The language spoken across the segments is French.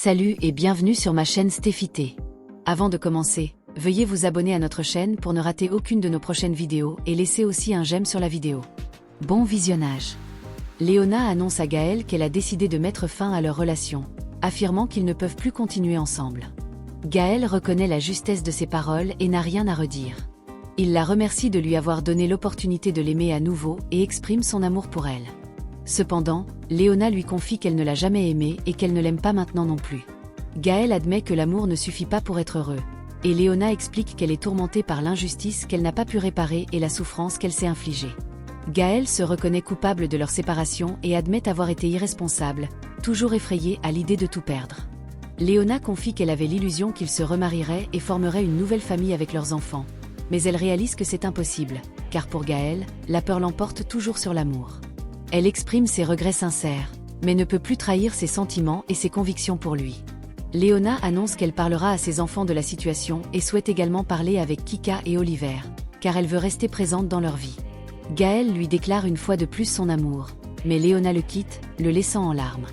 Salut et bienvenue sur ma chaîne Stéphité. Avant de commencer, veuillez vous abonner à notre chaîne pour ne rater aucune de nos prochaines vidéos et laissez aussi un j'aime sur la vidéo. Bon visionnage. Léona annonce à Gaël qu'elle a décidé de mettre fin à leur relation, affirmant qu'ils ne peuvent plus continuer ensemble. Gaël reconnaît la justesse de ses paroles et n'a rien à redire. Il la remercie de lui avoir donné l'opportunité de l'aimer à nouveau et exprime son amour pour elle. Cependant, Léona lui confie qu'elle ne l'a jamais aimé et qu'elle ne l'aime pas maintenant non plus. Gaël admet que l'amour ne suffit pas pour être heureux, et Léona explique qu'elle est tourmentée par l'injustice qu'elle n'a pas pu réparer et la souffrance qu'elle s'est infligée. Gaël se reconnaît coupable de leur séparation et admet avoir été irresponsable, toujours effrayée à l'idée de tout perdre. Léona confie qu'elle avait l'illusion qu'ils se remarieraient et formeraient une nouvelle famille avec leurs enfants, mais elle réalise que c'est impossible, car pour Gaël, la peur l'emporte toujours sur l'amour. Elle exprime ses regrets sincères, mais ne peut plus trahir ses sentiments et ses convictions pour lui. Léona annonce qu'elle parlera à ses enfants de la situation et souhaite également parler avec Kika et Oliver, car elle veut rester présente dans leur vie. Gaël lui déclare une fois de plus son amour, mais Léona le quitte, le laissant en larmes.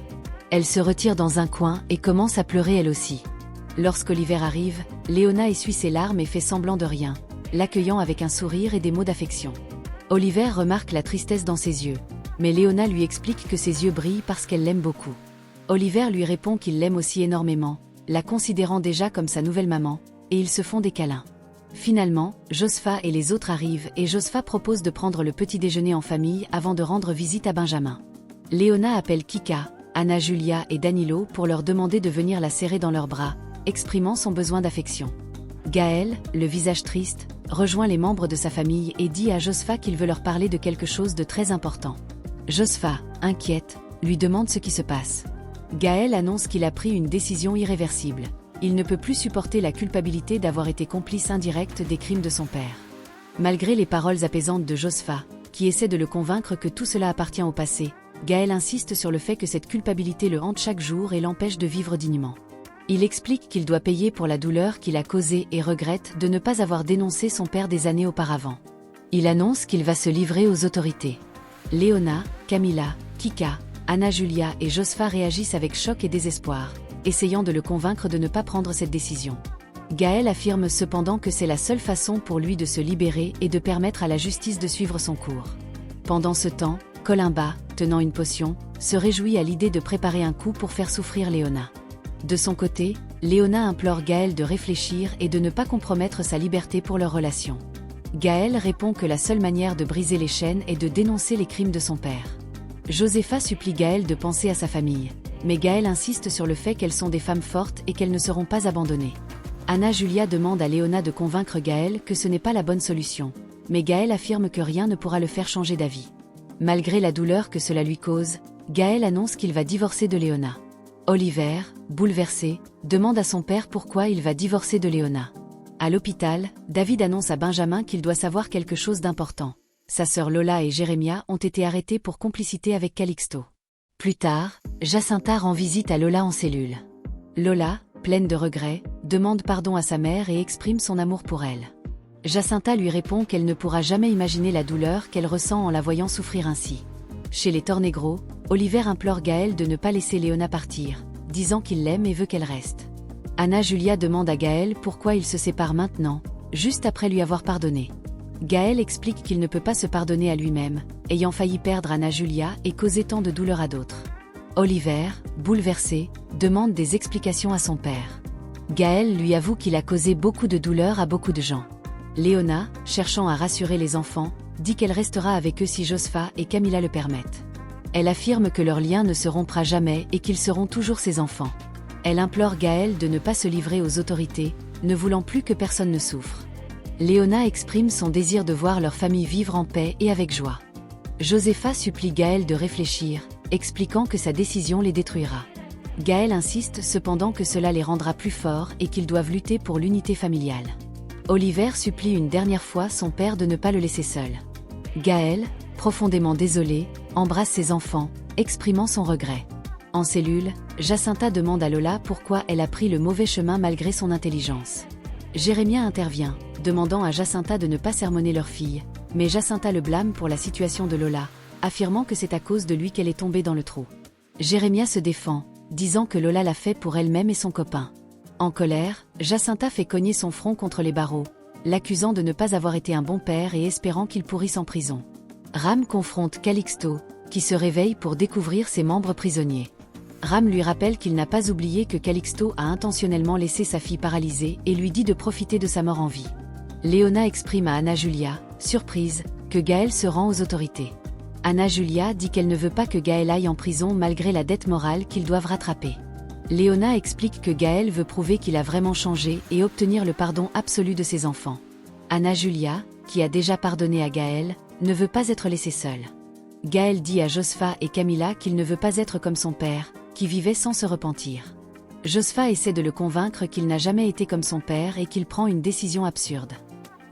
Elle se retire dans un coin et commence à pleurer elle aussi. Lorsqu'Oliver arrive, Léona essuie ses larmes et fait semblant de rien, l'accueillant avec un sourire et des mots d'affection. Oliver remarque la tristesse dans ses yeux, mais Léona lui explique que ses yeux brillent parce qu'elle l'aime beaucoup. Oliver lui répond qu'il l'aime aussi énormément, la considérant déjà comme sa nouvelle maman, et ils se font des câlins. Finalement, Josepha et les autres arrivent et Josepha propose de prendre le petit déjeuner en famille avant de rendre visite à Benjamin. Léona appelle Kika, Anna, Julia et Danilo pour leur demander de venir la serrer dans leurs bras, exprimant son besoin d'affection. Gaël, le visage triste, rejoint les membres de sa famille et dit à Josepha qu'il veut leur parler de quelque chose de très important. Josepha, inquiète, lui demande ce qui se passe. Gaël annonce qu'il a pris une décision irréversible. Il ne peut plus supporter la culpabilité d'avoir été complice indirect des crimes de son père. Malgré les paroles apaisantes de Josepha, qui essaie de le convaincre que tout cela appartient au passé, Gaël insiste sur le fait que cette culpabilité le hante chaque jour et l'empêche de vivre dignement. Il explique qu'il doit payer pour la douleur qu'il a causée et regrette de ne pas avoir dénoncé son père des années auparavant. Il annonce qu'il va se livrer aux autorités. Léona, Camilla, Kika, Anna, Julia et Josepha réagissent avec choc et désespoir, essayant de le convaincre de ne pas prendre cette décision. Gaël affirme cependant que c'est la seule façon pour lui de se libérer et de permettre à la justice de suivre son cours. Pendant ce temps, Columba, tenant une potion, se réjouit à l'idée de préparer un coup pour faire souffrir Léona. De son côté, Léona implore Gaël de réfléchir et de ne pas compromettre sa liberté pour leur relation. Gaël répond que la seule manière de briser les chaînes est de dénoncer les crimes de son père. Josepha supplie Gaël de penser à sa famille, mais Gaël insiste sur le fait qu'elles sont des femmes fortes et qu'elles ne seront pas abandonnées. Anna Julia demande à Léona de convaincre Gaël que ce n'est pas la bonne solution, mais Gaël affirme que rien ne pourra le faire changer d'avis. Malgré la douleur que cela lui cause, Gaël annonce qu'il va divorcer de Léona. Oliver, bouleversé, demande à son père pourquoi il va divorcer de Léona. À l'hôpital, David annonce à Benjamin qu'il doit savoir quelque chose d'important. Sa sœur Lola et Jérémia ont été arrêtés pour complicité avec Calixto. Plus tard, Jacinta rend visite à Lola en cellule. Lola, pleine de regrets, demande pardon à sa mère et exprime son amour pour elle. Jacinta lui répond qu'elle ne pourra jamais imaginer la douleur qu'elle ressent en la voyant souffrir ainsi. Chez les Tornegro, Oliver implore Gaël de ne pas laisser Léona partir, disant qu'il l'aime et veut qu'elle reste. Anna Julia demande à Gaël pourquoi ils se séparent maintenant, juste après lui avoir pardonné. Gaël explique qu'il ne peut pas se pardonner à lui-même, ayant failli perdre Anna Julia et causer tant de douleur à d'autres. Oliver, bouleversé, demande des explications à son père. Gaël lui avoue qu'il a causé beaucoup de douleur à beaucoup de gens. Léona, cherchant à rassurer les enfants, dit qu'elle restera avec eux si Josepha et Camilla le permettent. Elle affirme que leur lien ne se rompra jamais et qu'ils seront toujours ses enfants. Elle implore Gaël de ne pas se livrer aux autorités, ne voulant plus que personne ne souffre. Léona exprime son désir de voir leur famille vivre en paix et avec joie. Josepha supplie Gaël de réfléchir, expliquant que sa décision les détruira. Gaël insiste cependant que cela les rendra plus forts et qu'ils doivent lutter pour l'unité familiale. Oliver supplie une dernière fois son père de ne pas le laisser seul. Gaël, profondément désolé, embrasse ses enfants, exprimant son regret. En cellule, Jacinta demande à Lola pourquoi elle a pris le mauvais chemin malgré son intelligence. Jérémia intervient, demandant à Jacinta de ne pas sermonner leur fille, mais Jacinta le blâme pour la situation de Lola, affirmant que c'est à cause de lui qu'elle est tombée dans le trou. Jérémia se défend, disant que Lola l'a fait pour elle-même et son copain. En colère, Jacinta fait cogner son front contre les barreaux, l'accusant de ne pas avoir été un bon père et espérant qu'il pourrisse en prison. Ram confronte Calixto, qui se réveille pour découvrir ses membres prisonniers. Ram lui rappelle qu'il n'a pas oublié que Calixto a intentionnellement laissé sa fille paralysée et lui dit de profiter de sa mort en vie. Léona exprime à Anna Julia, surprise, que Gaël se rend aux autorités. Anna Julia dit qu'elle ne veut pas que Gaël aille en prison malgré la dette morale qu'ils doivent rattraper. Léona explique que Gaël veut prouver qu'il a vraiment changé et obtenir le pardon absolu de ses enfants. Anna Julia, qui a déjà pardonné à Gaël, ne veut pas être laissée seule. Gaël dit à Josepha et Camilla qu'il ne veut pas être comme son père, qui vivait sans se repentir. Josepha essaie de le convaincre qu'il n'a jamais été comme son père et qu'il prend une décision absurde.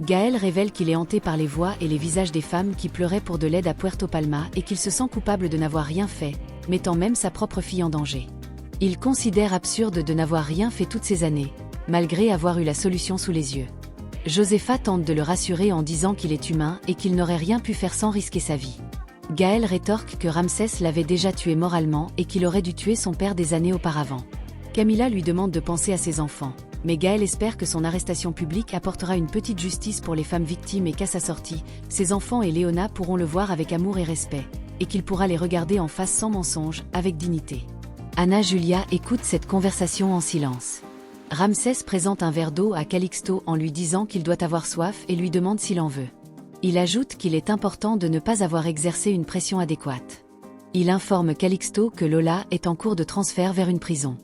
Gaël révèle qu'il est hanté par les voix et les visages des femmes qui pleuraient pour de l'aide à Puerto Palma et qu'il se sent coupable de n'avoir rien fait, mettant même sa propre fille en danger. Il considère absurde de n'avoir rien fait toutes ces années, malgré avoir eu la solution sous les yeux. Josepha tente de le rassurer en disant qu'il est humain et qu'il n'aurait rien pu faire sans risquer sa vie. Gaël rétorque que Ramsès l'avait déjà tué moralement et qu'il aurait dû tuer son père des années auparavant. Camilla lui demande de penser à ses enfants, mais Gaël espère que son arrestation publique apportera une petite justice pour les femmes victimes et qu'à sa sortie, ses enfants et Léona pourront le voir avec amour et respect, et qu'il pourra les regarder en face sans mensonge, avec dignité. Anna Julia écoute cette conversation en silence. Ramsès présente un verre d'eau à Calixto en lui disant qu'il doit avoir soif et lui demande s'il en veut. Il ajoute qu'il est important de ne pas avoir exercé une pression adéquate. Il informe Calixto que Lola est en cours de transfert vers une prison.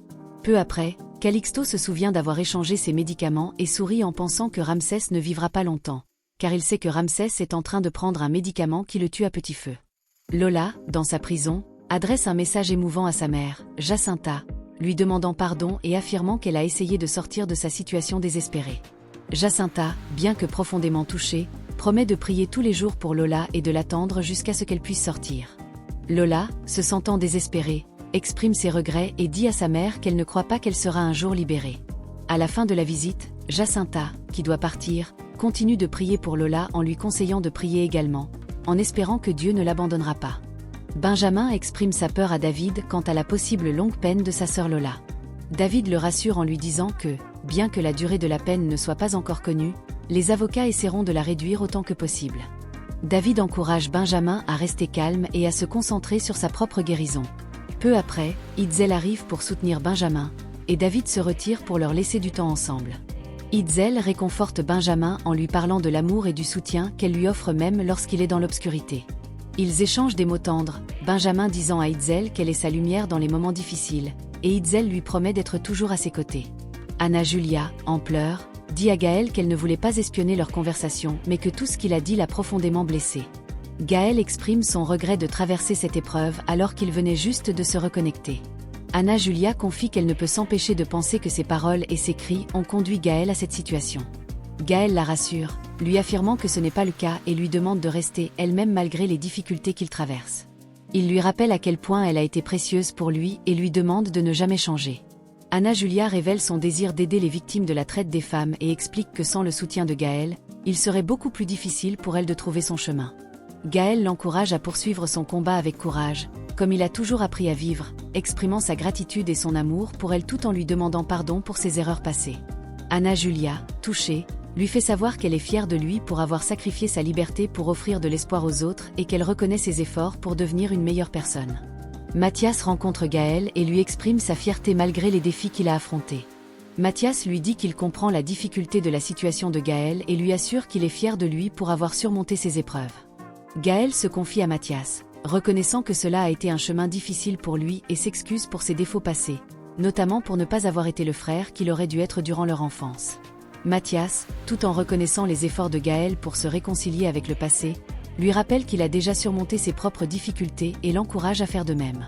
Peu après, Calixto se souvient d'avoir échangé ses médicaments et sourit en pensant que Ramsès ne vivra pas longtemps, car il sait que Ramsès est en train de prendre un médicament qui le tue à petit feu. Lola, dans sa prison, adresse un message émouvant à sa mère, Jacinta, lui demandant pardon et affirmant qu'elle a essayé de sortir de sa situation désespérée. Jacinta, bien que profondément touchée, promet de prier tous les jours pour Lola et de l'attendre jusqu'à ce qu'elle puisse sortir. Lola, se sentant désespérée, exprime ses regrets et dit à sa mère qu'elle ne croit pas qu'elle sera un jour libérée. À la fin de la visite, Jacinta, qui doit partir, continue de prier pour Lola en lui conseillant de prier également, en espérant que Dieu ne l'abandonnera pas. Benjamin exprime sa peur à David quant à la possible longue peine de sa sœur Lola. David le rassure en lui disant que, bien que la durée de la peine ne soit pas encore connue, les avocats essaieront de la réduire autant que possible. David encourage Benjamin à rester calme et à se concentrer sur sa propre guérison. Peu après, Itzel arrive pour soutenir Benjamin, et David se retire pour leur laisser du temps ensemble. Itzel réconforte Benjamin en lui parlant de l'amour et du soutien qu'elle lui offre même lorsqu'il est dans l'obscurité. Ils échangent des mots tendres, Benjamin disant à Itzel qu'elle est sa lumière dans les moments difficiles, et Itzel lui promet d'être toujours à ses côtés. Anna Julia, en pleurs, dit à Gaël qu'elle ne voulait pas espionner leur conversation mais que tout ce qu'il a dit l'a profondément blessée. Gaël exprime son regret de traverser cette épreuve alors qu'il venait juste de se reconnecter. Anna Julia confie qu'elle ne peut s'empêcher de penser que ses paroles et ses cris ont conduit Gaël à cette situation. Gaël la rassure, lui affirmant que ce n'est pas le cas et lui demande de rester elle-même malgré les difficultés qu'il traverse. Il lui rappelle à quel point elle a été précieuse pour lui et lui demande de ne jamais changer. Anna Julia révèle son désir d'aider les victimes de la traite des femmes et explique que sans le soutien de Gaël, il serait beaucoup plus difficile pour elle de trouver son chemin. Gaël l'encourage à poursuivre son combat avec courage, comme il a toujours appris à vivre, exprimant sa gratitude et son amour pour elle tout en lui demandant pardon pour ses erreurs passées. Anna Julia, touchée, lui fait savoir qu'elle est fière de lui pour avoir sacrifié sa liberté pour offrir de l'espoir aux autres et qu'elle reconnaît ses efforts pour devenir une meilleure personne. Mathias rencontre Gaël et lui exprime sa fierté malgré les défis qu'il a affrontés. Mathias lui dit qu'il comprend la difficulté de la situation de Gaël et lui assure qu'il est fier de lui pour avoir surmonté ses épreuves. Gaël se confie à Mathias, reconnaissant que cela a été un chemin difficile pour lui et s'excuse pour ses défauts passés, notamment pour ne pas avoir été le frère qu'il aurait dû être durant leur enfance. Mathias, tout en reconnaissant les efforts de Gaël pour se réconcilier avec le passé, lui rappelle qu'il a déjà surmonté ses propres difficultés et l'encourage à faire de même.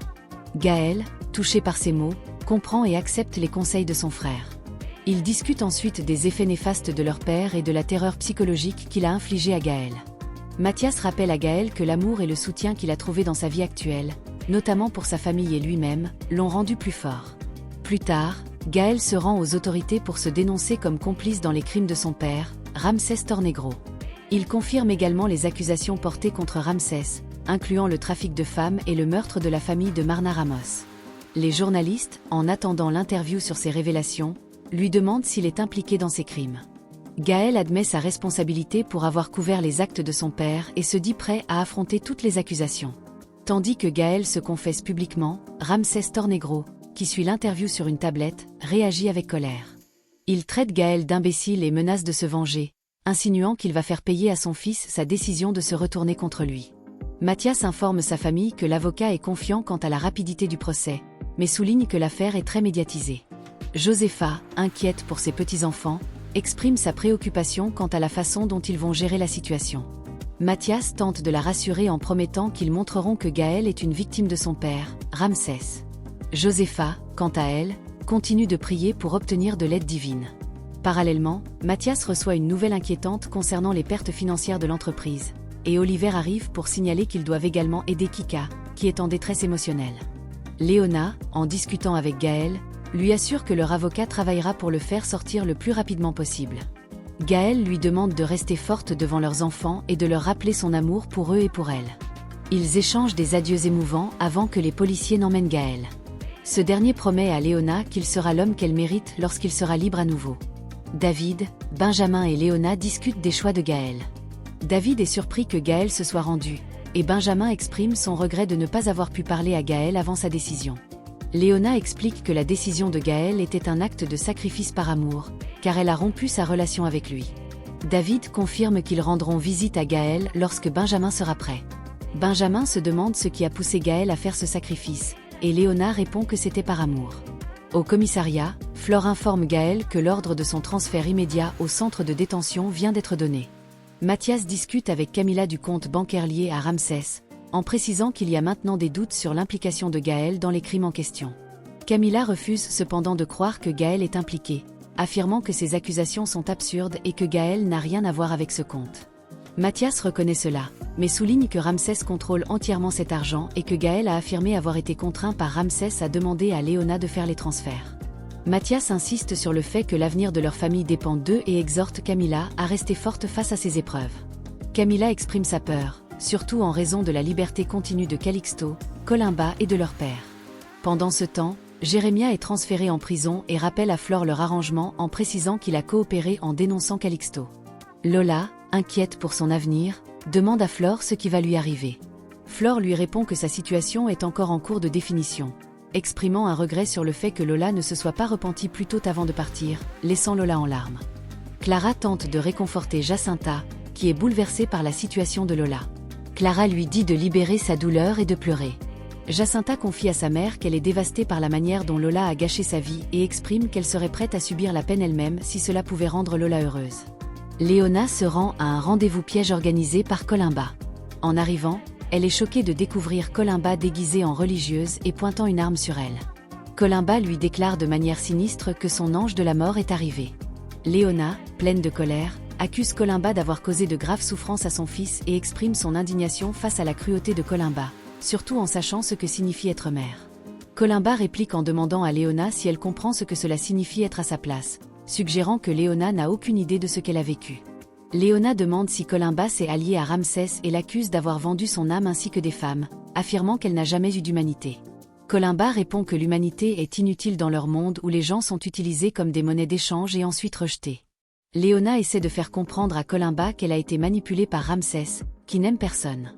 Gaël, touché par ces mots, comprend et accepte les conseils de son frère. Ils discutent ensuite des effets néfastes de leur père et de la terreur psychologique qu'il a infligée à Gaël. Mathias rappelle à Gaël que l'amour et le soutien qu'il a trouvé dans sa vie actuelle, notamment pour sa famille et lui-même, l'ont rendu plus fort. Plus tard, Gaël se rend aux autorités pour se dénoncer comme complice dans les crimes de son père, Ramsès Tornegro. Il confirme également les accusations portées contre Ramsès, incluant le trafic de femmes et le meurtre de la famille de Marna Ramos. Les journalistes, en attendant l'interview sur ses révélations, lui demandent s'il est impliqué dans ces crimes. Gaël admet sa responsabilité pour avoir couvert les actes de son père et se dit prêt à affronter toutes les accusations. Tandis que Gaël se confesse publiquement, Ramsès Tornegro, qui suit l'interview sur une tablette, réagit avec colère. Il traite Gaël d'imbécile et menace de se venger, insinuant qu'il va faire payer à son fils sa décision de se retourner contre lui. Mathias informe sa famille que l'avocat est confiant quant à la rapidité du procès, mais souligne que l'affaire est très médiatisée. Josepha, inquiète pour ses petits-enfants, exprime sa préoccupation quant à la façon dont ils vont gérer la situation. Mathias tente de la rassurer en promettant qu'ils montreront que Gaël est une victime de son père, Ramsès. Josepha, quant à elle, continue de prier pour obtenir de l'aide divine. Parallèlement, Mathias reçoit une nouvelle inquiétante concernant les pertes financières de l'entreprise, et Oliver arrive pour signaler qu'ils doivent également aider Kika, qui est en détresse émotionnelle. Léona, en discutant avec Gaël, lui assure que leur avocat travaillera pour le faire sortir le plus rapidement possible. Gaël lui demande de rester forte devant leurs enfants et de leur rappeler son amour pour eux et pour elle. Ils échangent des adieux émouvants avant que les policiers n'emmènent Gaël. Ce dernier promet à Léona qu'il sera l'homme qu'elle mérite lorsqu'il sera libre à nouveau. David, Benjamin et Léona discutent des choix de Gaël. David est surpris que Gaël se soit rendu, et Benjamin exprime son regret de ne pas avoir pu parler à Gaël avant sa décision. Léona explique que la décision de Gaël était un acte de sacrifice par amour, car elle a rompu sa relation avec lui. David confirme qu'ils rendront visite à Gaël lorsque Benjamin sera prêt. Benjamin se demande ce qui a poussé Gaël à faire ce sacrifice, et Léona répond que c'était par amour. Au commissariat, Flore informe Gaël que l'ordre de son transfert immédiat au centre de détention vient d'être donné. Mathias discute avec Camilla du compte bancaire lié à Ramsès, en précisant qu'il y a maintenant des doutes sur l'implication de Gaël dans les crimes en question. Camilla refuse cependant de croire que Gaël est impliqué, affirmant que ces accusations sont absurdes et que Gaël n'a rien à voir avec ce compte. Mathias reconnaît cela, mais souligne que Ramsès contrôle entièrement cet argent et que Gaël a affirmé avoir été contraint par Ramsès à demander à Léona de faire les transferts. Mathias insiste sur le fait que l'avenir de leur famille dépend d'eux et exhorte Camilla à rester forte face à ces épreuves. Camilla exprime sa peur, surtout en raison de la liberté continue de Calixto, Columba et de leur père. Pendant ce temps, Jérémia est transféré en prison et rappelle à Flore leur arrangement en précisant qu'il a coopéré en dénonçant Calixto. Lola, inquiète pour son avenir, demande à Flore ce qui va lui arriver. Flore lui répond que sa situation est encore en cours de définition, exprimant un regret sur le fait que Lola ne se soit pas repentie plus tôt avant de partir, laissant Lola en larmes. Clara tente de réconforter Jacinta, qui est bouleversée par la situation de Lola. Clara lui dit de libérer sa douleur et de pleurer. Jacinta confie à sa mère qu'elle est dévastée par la manière dont Lola a gâché sa vie et exprime qu'elle serait prête à subir la peine elle-même si cela pouvait rendre Lola heureuse. Léona se rend à un rendez-vous piège organisé par Columba. En arrivant, elle est choquée de découvrir Columba déguisée en religieuse et pointant une arme sur elle. Columba lui déclare de manière sinistre que son ange de la mort est arrivé. Léona, pleine de colère, accuse Columba d'avoir causé de graves souffrances à son fils et exprime son indignation face à la cruauté de Columba, surtout en sachant ce que signifie être mère. Columba réplique en demandant à Léona si elle comprend ce que cela signifie être à sa place, suggérant que Léona n'a aucune idée de ce qu'elle a vécu. Léona demande si Columba s'est alliée à Ramsès et l'accuse d'avoir vendu son âme ainsi que des femmes, affirmant qu'elle n'a jamais eu d'humanité. Columba répond que l'humanité est inutile dans leur monde où les gens sont utilisés comme des monnaies d'échange et ensuite rejetés. Léona essaie de faire comprendre à Columba qu'elle a été manipulée par Ramsès, qui n'aime personne.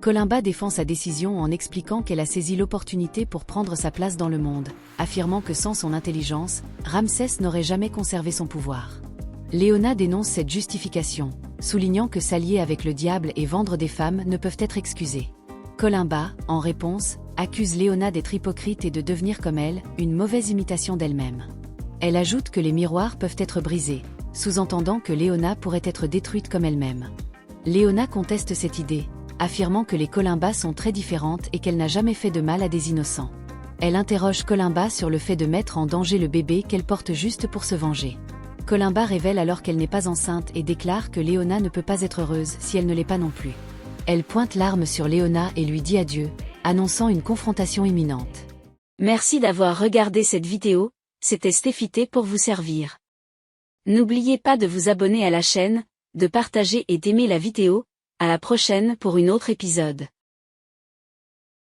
Columba défend sa décision en expliquant qu'elle a saisi l'opportunité pour prendre sa place dans le monde, affirmant que sans son intelligence, Ramsès n'aurait jamais conservé son pouvoir. Léona dénonce cette justification, soulignant que s'allier avec le diable et vendre des femmes ne peuvent être excusés. Columba, en réponse, accuse Léona d'être hypocrite et de devenir comme elle, une mauvaise imitation d'elle-même. Elle ajoute que les miroirs peuvent être brisés, sous-entendant que Léona pourrait être détruite comme elle-même. Léona conteste cette idée, affirmant que les Columba sont très différentes et qu'elle n'a jamais fait de mal à des innocents. Elle interroge Columba sur le fait de mettre en danger le bébé qu'elle porte juste pour se venger. Columba révèle alors qu'elle n'est pas enceinte et déclare que Léona ne peut pas être heureuse si elle ne l'est pas non plus. Elle pointe l'arme sur Léona et lui dit adieu, annonçant une confrontation imminente. Merci d'avoir regardé cette vidéo, c'était Stéphité pour vous servir. N'oubliez pas de vous abonner à la chaîne, de partager et d'aimer la vidéo. À la prochaine pour une autre épisode.